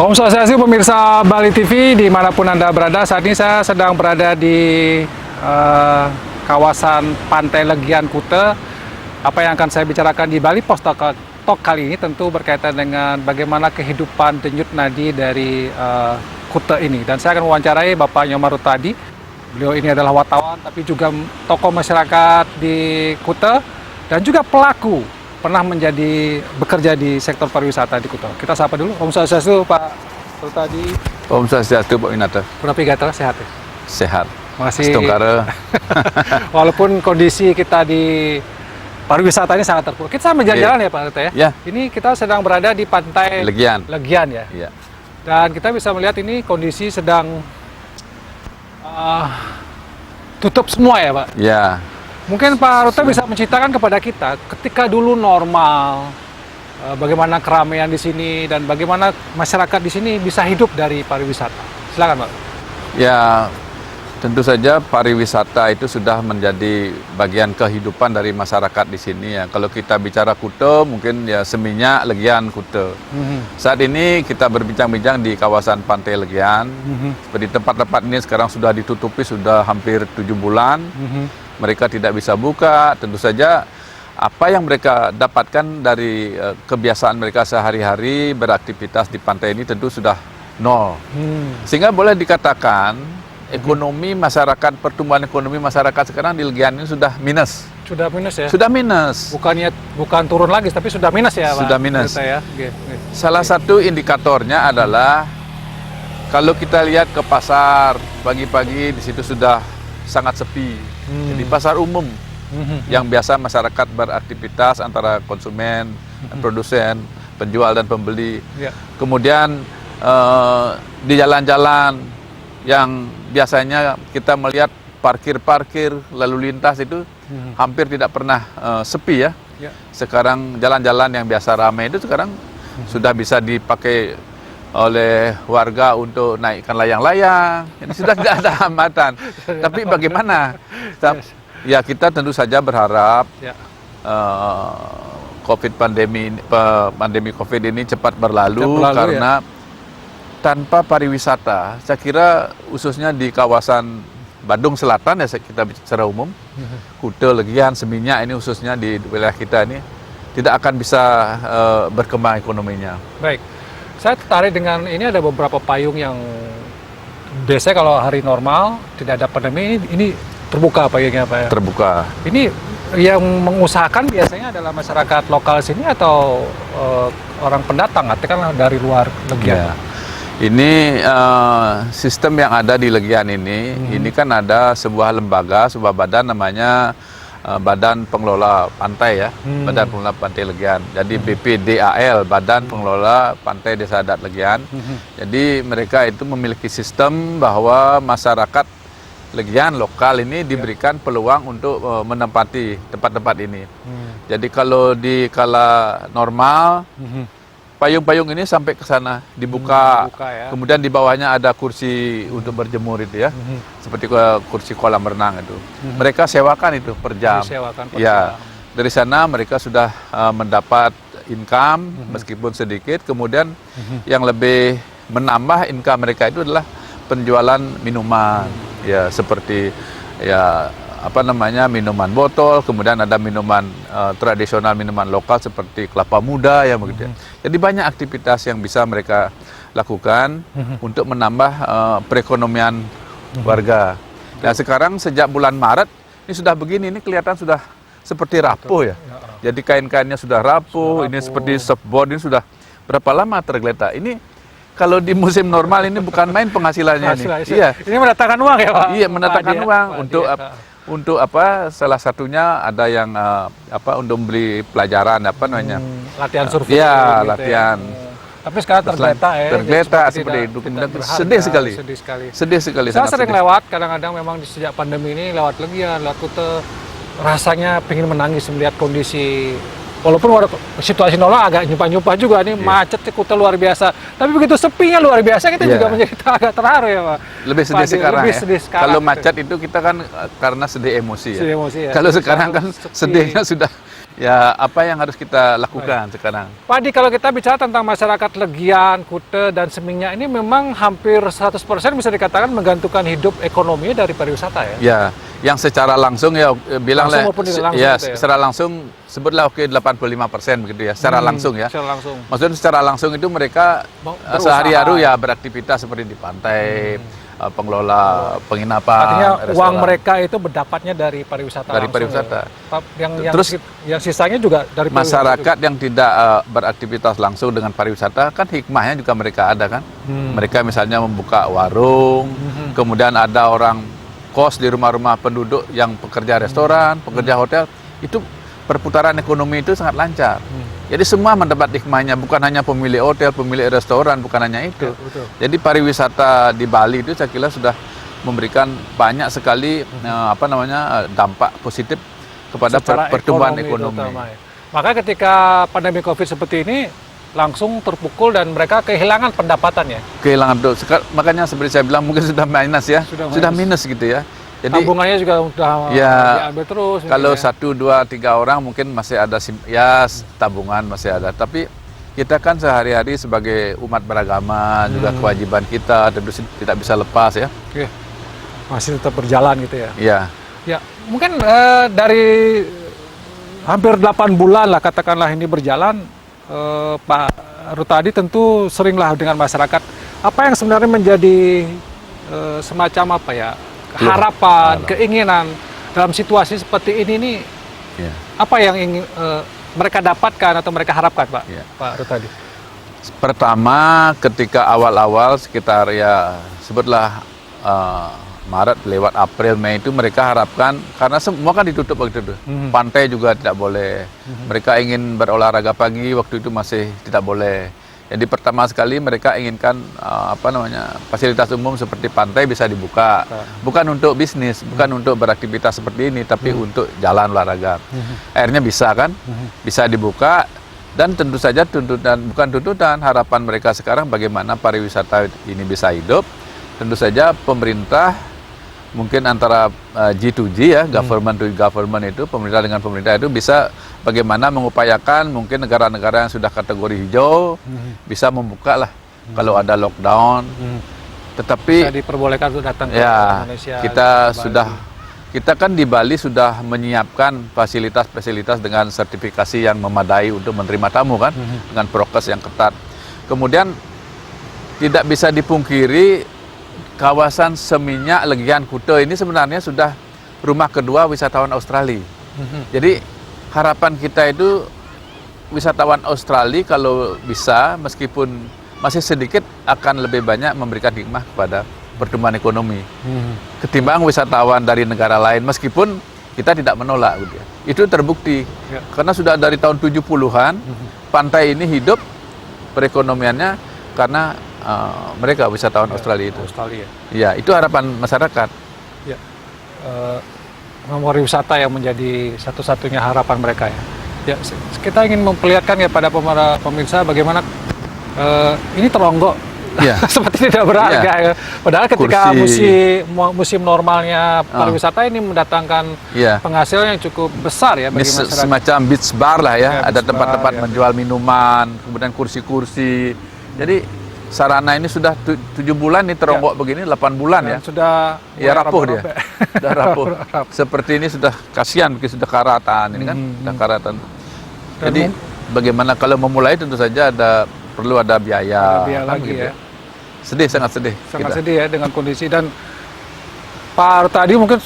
Om Swastiastu pemirsa Bali TV dimanapun Anda berada. Saat ini saya sedang berada di kawasan Pantai Legian Kuta. Apa yang akan saya bicarakan di Bali Post Talk kali ini tentu berkaitan dengan bagaimana kehidupan denyut nadi dari Kuta ini. Dan saya akan mewawancarai Bapak Nyomaru tadi. Beliau ini adalah wartawan tapi juga tokoh masyarakat di Kuta dan juga pelaku pernah bekerja di sektor pariwisata di Kuta. Kita sapa dulu. Om Swastiastu Pak Rutadi. Om Swastiastu Pak Winata. Berapa gatra sehat ya? Sehat. Masih. Setungkara. Walaupun kondisi kita di pariwisata ini sangat terpuruk. Kita sama jalan-jalan ya Pak Rutadi ya? Ya. Ini kita sedang berada di Pantai Legian. Legian ya? Ya. Dan kita bisa melihat ini kondisi sedang tutup semua ya Pak? Ya. Mungkin Pak Ruta bisa menceritakan kepada kita ketika dulu normal, bagaimana keramaian di sini dan bagaimana masyarakat di sini bisa hidup dari pariwisata. Silakan Pak. Ya, tentu saja pariwisata itu sudah menjadi bagian kehidupan dari masyarakat di sini ya. Kalau kita bicara Kuta, mungkin ya Seminyak, Legian, Kuta. Saat ini kita berbincang-bincang di kawasan Pantai Legian. Seperti tempat-tempat ini sekarang sudah ditutupi sudah hampir 7 bulan. Mereka tidak bisa buka, tentu saja apa yang mereka dapatkan dari kebiasaan mereka sehari-hari beraktivitas di pantai ini tentu sudah nol. Sehingga boleh dikatakan ekonomi masyarakat, pertumbuhan ekonomi masyarakat sekarang di Legian ini sudah minus. Sudah minus ya? Sudah minus. Bukan turun lagi, tapi sudah minus ya Pak? Sudah minus. Ya? Salah satu indikatornya adalah kalau kita lihat ke pasar pagi-pagi di situ sudah sangat sepi. Jadi pasar umum yang biasa masyarakat beraktivitas antara konsumen, produsen, penjual dan pembeli. Kemudian di jalan-jalan yang biasanya kita melihat parkir-parkir lalu lintas itu hampir tidak pernah sepi ya. Sekarang jalan-jalan yang biasa ramai itu sekarang sudah bisa dipakai oleh warga untuk naikkan layang-layang. Ini sudah tidak ada hambatan. Tapi bagaimana? Ya kita tentu saja berharap pandemi COVID ini cepat berlalu karena tanpa pariwisata, saya kira khususnya di kawasan Badung Selatan ya kita secara umum, Kuta, Legian, Seminyak ini khususnya di wilayah kita ini tidak akan bisa berkembang ekonominya. Baik. Saya tertarik dengan ini ada beberapa payung yang biasanya kalau hari normal tidak ada pandemi ini terbuka payungnya Pak ya? Terbuka. Ini yang mengusahakan biasanya adalah masyarakat lokal sini atau orang pendatang, artinya dari luar Legian? Ya. Ini sistem yang ada di Legian ini kan ada sebuah lembaga, sebuah badan namanya Badan Pengelola Pantai ya, Badan Pengelola Pantai Legian. Jadi BPDAL, Badan Pengelola Pantai Desa Adat Legian. Jadi mereka itu memiliki sistem bahwa masyarakat Legian lokal ini diberikan peluang untuk menempati tempat-tempat ini. Jadi kalau di kala normal, payung-payung ini sampai ke sana dibuka, ya. Kemudian di bawahnya ada kursi untuk berjemur itu ya, seperti kursi kolam renang itu. Mereka sewakan itu per jam. Ya, dari sana mereka sudah mendapat income meskipun sedikit. Kemudian yang lebih menambah income mereka itu adalah penjualan minuman, ya seperti ya minuman botol, kemudian ada minuman tradisional, minuman lokal seperti kelapa muda ya begitu. Jadi banyak aktivitas yang bisa mereka lakukan untuk menambah perekonomian warga. Nah sekarang sejak bulan Maret ini sudah begini, ini kelihatan sudah seperti rapuh ya. Jadi kain-kainnya sudah rapuh, ini seperti surfboard ini sudah berapa lama tergeletak. Ini kalau di musim normal ini bukan main penghasilannya ini. Iya. Ini mendatangkan uang ya Pak? Iya, mendatangkan uang untuk apa? Salah satunya ada yang untuk membeli pelajaran latihan surfing. Iya, latihan. Tapi sekarang tergeletak ya. Tergeletak seperti itu. Sedih sekali. Sedih sekali. Saya sering lewat, kadang-kadang memang sejak pandemi ini lewat Legian, lewat Kuta, rasanya pengen menangis melihat kondisi. Walaupun situasi normal agak nyumpah-nyumpah juga nih, macet Kuta luar biasa. Tapi begitu sepinya luar biasa, kita juga menjadi agak terharu ya Pak. Lebih sedih sekarang lebih sedih sekarang. Kalau macet itu kita kan karena sedih emosi ya. Sedih emosi ya. Kalau sekarang kan sedihnya sudah Ya, apa yang harus kita lakukan sekarang? Pak Adi, kalau kita bicara tentang masyarakat Legian, Kuta, dan Semingnya ini memang hampir 100% bisa dikatakan menggantungkan hidup ekonomi dari pariwisata ya? Ya, yang secara langsung ya bilanglah, Langsung maupun tidak langsung ya gitu ya? secara langsung sebutlah oke 85% begitu ya, secara langsung ya. Secara langsung. Maksudnya secara langsung itu mereka Berusaha. sehari-hari ya beraktivitas seperti di pantai, pengelola penginapan, Artinya restoran. uang mereka itu berdapatnya dari pariwisata Dari langsung pariwisata. ya? Terus yang sisanya juga dari pariwisata masyarakat yang tidak beraktivitas langsung dengan pariwisata kan hikmahnya juga mereka ada kan. Mereka misalnya membuka warung, kemudian ada orang kos di rumah-rumah penduduk yang pekerja restoran, pekerja hotel, itu perputaran ekonomi itu sangat lancar. Jadi semua mendapat hikmahnya, bukan hanya pemilik hotel, pemilik restoran, bukan hanya itu. juga. Betul. Jadi pariwisata di Bali itu saya kira sudah memberikan banyak sekali dampak positif kepada Secara pertumbuhan ekonomi ekonomi. terutama ya. Maka ketika pandemi Covid seperti ini langsung terpukul dan mereka kehilangan pendapatan ya. Kehilangan tuh, makanya seperti saya bilang mungkin sudah minus ya, sudah minus gitu ya. Jadi Tabungannya juga udah ya, diambil terus. kalau mungkin ya. 1, 2, 3 orang mungkin masih ada tabungan masih ada, tapi kita kan sehari-hari sebagai umat beragama juga kewajiban kita tentu tidak bisa lepas ya. Oke. Masih tetap berjalan gitu ya. Iya. Ya, mungkin dari hampir 8 bulan lah katakanlah ini berjalan, Pak Rutadi tentu seringlah dengan masyarakat. Apa yang sebenarnya menjadi semacam apa ya, harapan, keinginan dalam situasi seperti ini nih, apa yang ingin mereka dapatkan atau mereka harapkan, Pak? Pak Rutadi. Pertama, ketika awal-awal sekitar ya sebutlah Maret lewat April, Mei itu mereka harapkan, karena semua kan ditutup waktu itu, pantai juga tidak boleh, mereka ingin berolahraga pagi waktu itu masih tidak boleh. Jadi pertama sekali mereka inginkan fasilitas umum seperti pantai bisa dibuka, bukan untuk bisnis, bukan untuk beraktivitas seperti ini, tapi untuk jalan olahraga. Akhirnya bisa kan, bisa dibuka, dan tentu saja harapan mereka sekarang bagaimana pariwisata ini bisa hidup. Tentu saja pemerintah mungkin antara G2G ya, government to government itu, pemerintah dengan pemerintah itu bisa bagaimana mengupayakan mungkin negara-negara yang sudah kategori hijau bisa membuka lah kalau ada lockdown. Tetapi bisa diperbolehkan untuk datang ke ya, Indonesia. kita kan di Bali sudah menyiapkan fasilitas-fasilitas dengan sertifikasi yang memadai untuk menerima tamu kan, dengan prokes yang ketat. Kemudian tidak bisa dipungkiri kawasan Seminyak, Legian, Kuta ini sebenarnya sudah rumah kedua wisatawan Australia. Jadi harapan kita itu wisatawan Australia kalau bisa, meskipun masih sedikit, akan lebih banyak memberikan hikmah kepada pertumbuhan ekonomi ketimbang wisatawan dari negara lain, meskipun kita tidak menolak gitu ya. Itu terbukti karena sudah dari tahun 70-an pantai ini hidup perekonomiannya karena mereka wisatawan Australia itu. Ya, itu harapan masyarakat. Ya, pariwisata yang menjadi satu-satunya harapan mereka ya. Ya, kita ingin memperlihatkan ya pada pemirsa bagaimana ini teronggok Ya. seperti tidak berharga ya. Padahal ketika musim normalnya pariwisata ini mendatangkan penghasil yang cukup besar ya bagi masyarakat. Semacam beach bar lah ya, ada beach tempat-tempat bar, menjual minuman, kemudian kursi-kursi. Jadi sarana ini sudah 7 bulan nih teronggok begini, 8 bulan Dan ya. Sudah rapuh dia. Sudah rapuh. Seperti ini sudah kasihan, sudah karatan ini kan, sudah karatan. Jadi bagaimana kalau memulai tentu saja perlu ada biaya. Biaya kan, lagi gitu ya. Sedih, sangat sedih. Sangat sedih ya dengan kondisi, dan Pak tadi mungkin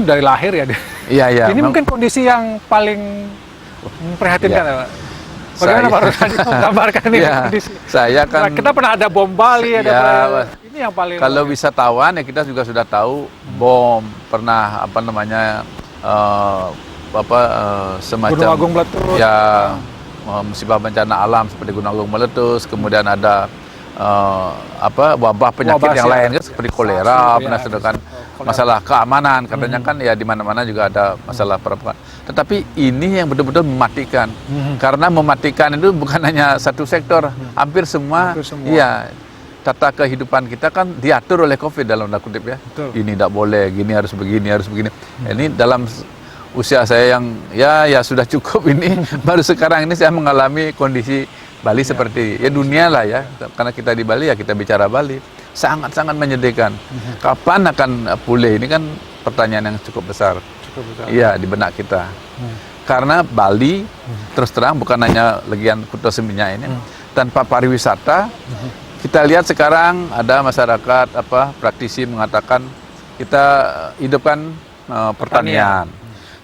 dari lahir ya. Iya. Ini mungkin kondisi yang paling memprihatinkan ya, Pak. Bagaimana Pak Rutadi menggambarkan ini kondisi? Saya kan kita pernah ada bom Bali, ini yang paling. Kalau wisatawan ya kita juga sudah tahu bom, pernah semacam Gunung Agung meletus. Ya, musibah bencana alam seperti Gunung Agung meletus, kemudian ada wabah penyakit yang lain kan seperti kolera, pernah sedangkan masalah keamanan katanya kan ya di mana-mana juga ada masalah perempuan. Tetapi ini yang betul-betul mematikan. Karena mematikan itu bukan hanya satu sektor, hampir semua. Iya. Tata kehidupan kita kan diatur oleh Covid dalam tanda kutip ya. Betul. Ini tidak boleh, gini harus begini, harus begini. Ini dalam usia saya yang ya sudah cukup ini, baru sekarang ini saya mengalami kondisi Bali seperti ya dunia lah ya, karena kita di Bali ya kita bicara Bali, sangat-sangat menyedihkan. Kapan akan pulih? Ini kan pertanyaan yang cukup besar. Iya, di benak kita. Karena Bali terus terang bukan hanya Legian Kuta Seminyak ini, tanpa pariwisata, kita lihat sekarang ada masyarakat praktisi mengatakan kita hidupkan pertanian.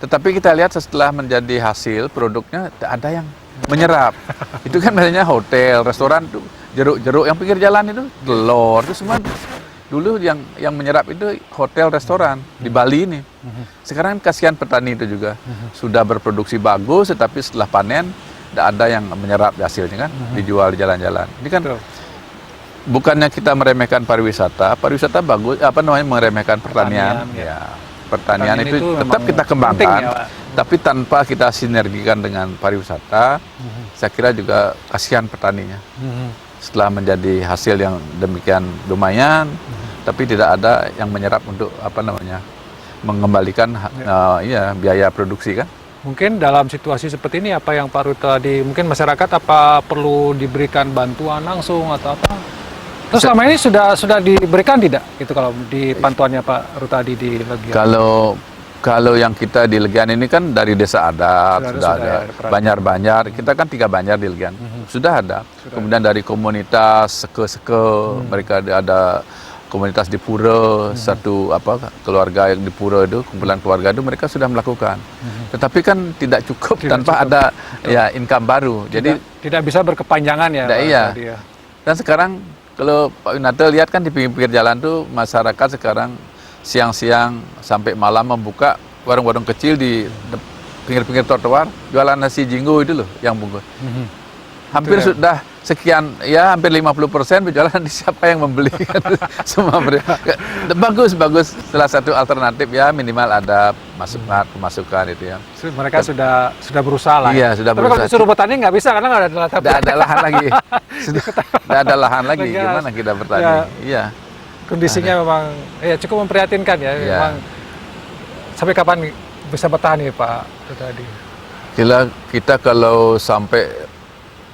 Tetapi kita lihat setelah menjadi hasil produknya tak ada yang menyerap. Itu kan biasanya hotel, restoran tuh jeruk-jeruk yang pinggir jalan itu, telur itu semua dulu yang menyerap itu hotel, restoran di Bali ini. Sekarang kasihan petani itu juga sudah berproduksi bagus, tetapi setelah panen tidak ada yang menyerap hasilnya kan, dijual di jalan-jalan. Ini kan bukannya kita meremehkan pariwisata bagus, meremehkan pertanian. Pertanian itu tetap kita kembangkan, tapi tanpa kita sinergikan dengan pariwisata, saya kira juga kasihan petaninya. Setelah menjadi hasil yang demikian lumayan, tapi tidak ada yang menyerap untuk mengembalikan biaya produksi kan. Mungkin dalam situasi seperti ini apa yang Pak Rut tadi, mungkin masyarakat apa perlu diberikan bantuan langsung atau apa? Terus selama ini sudah diberikan tidak? Itu kalau di pantuannya Pak Rut tadi di Legian. Kalau yang kita di Legian ini kan dari desa adat sudah ada banjar-banjar. Kita kan 3 banjar di Legian. Sudah ada. Kemudian dari komunitas seke-seke, mereka ada komunitas di pura, satu keluarga yang di pura itu, kumpulan keluarga itu mereka sudah melakukan. Tetapi kan tidak cukup tanpa ada income baru. Jadi tidak bisa berkepanjangan ya. Iya. Dan sekarang kalau Pak Winata lihat kan di pinggir jalan tuh masyarakat sekarang siang-siang sampai malam membuka warung-warung kecil di pinggir-pinggir trotoar jualan nasi jinggo itu loh yang bungkus. Hampir sudah sekian hampir 50% berjualan di siapa yang membeli semua bagus salah satu alternatif minimal ada pemasukan itu ya. Mereka sudah berusaha lah. Iya, sudah berusaha. Tapi kalau disuruh bertani nggak bisa karena nggak ada lahan. Nggak ada lahan lagi. Nggak ada lahan lagi. Gimana kita bertani? Iya. Kondisinya memang cukup memprihatinkan ya. Memang sampai kapan bisa bertahan nih Pak tadi? Kita kalau sampai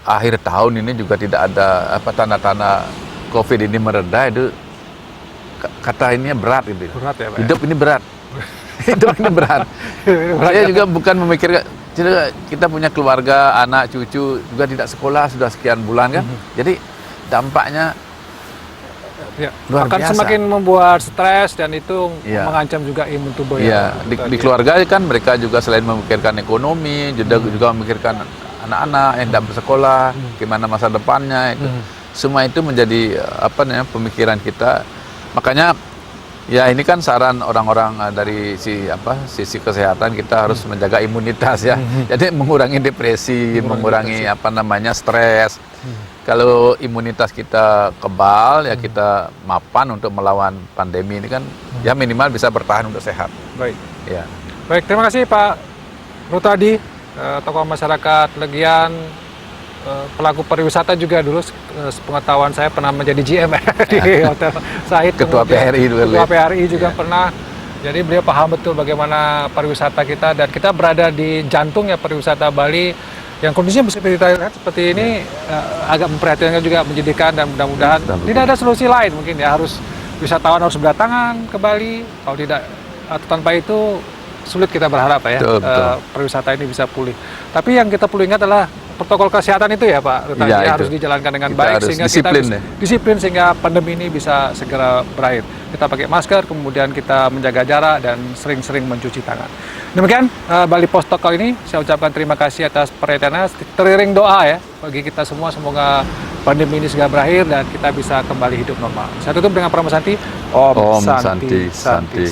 akhir tahun ini juga tidak ada tanda-tanda COVID ini mereda, itu kata ini berat itu. Berat ya, Pak. Hidup ini berat. Hidup ini berat. Saya juga bukan memikirkan, kita punya keluarga, anak, cucu juga tidak sekolah sudah sekian bulan kan. Jadi dampaknya luar akan biasa. Semakin membuat stres dan itu mengancam juga imun tubuh di keluarga kan mereka juga selain memikirkan ekonomi, juga memikirkan anak-anak yang tidak bersekolah, gimana masa depannya itu. Semua itu menjadi pemikiran kita. Makanya ini kan saran orang-orang dari sisi kesehatan kita harus menjaga imunitas ya. Jadi mengurangi depresi, mengurangi stres. Kalau imunitas kita kebal kita mapan untuk melawan pandemi ini kan minimal bisa bertahan untuk sehat. Baik. Ya. Baik, terima kasih Pak Rutadi, tokoh masyarakat Legian, pelaku pariwisata juga dulu, sepengetahuan saya pernah menjadi GM di Hotel Said. Ketua PRI juga. Ketua PRI juga pernah. Jadi beliau paham betul bagaimana pariwisata kita dan kita berada di jantungnya pariwisata Bali yang kondisinya seperti kita lihat seperti ini agak memprihatinkan juga, menyedihkan dan mudah-mudahan tidak ada solusi lain mungkin harus wisatawan harus berdatangan ke Bali, kalau tidak atau tanpa itu sulit kita berharap pariwisata ini bisa pulih. Tapi yang kita perlu ingat adalah protokol kesehatan itu ya Pak Rutadi harus dijalankan dengan baik sehingga disiplin sehingga pandemi ini bisa segera berakhir. Kita pakai masker, kemudian kita menjaga jarak dan sering-sering mencuci tangan. Demikian Bali Post Talk kali ini, saya ucapkan terima kasih atas perhatiannya, teriring doa ya bagi kita semua, semoga pandemi ini segera berakhir dan kita bisa kembali hidup normal. Saya tutup dengan Pramana Santi. Om Santi.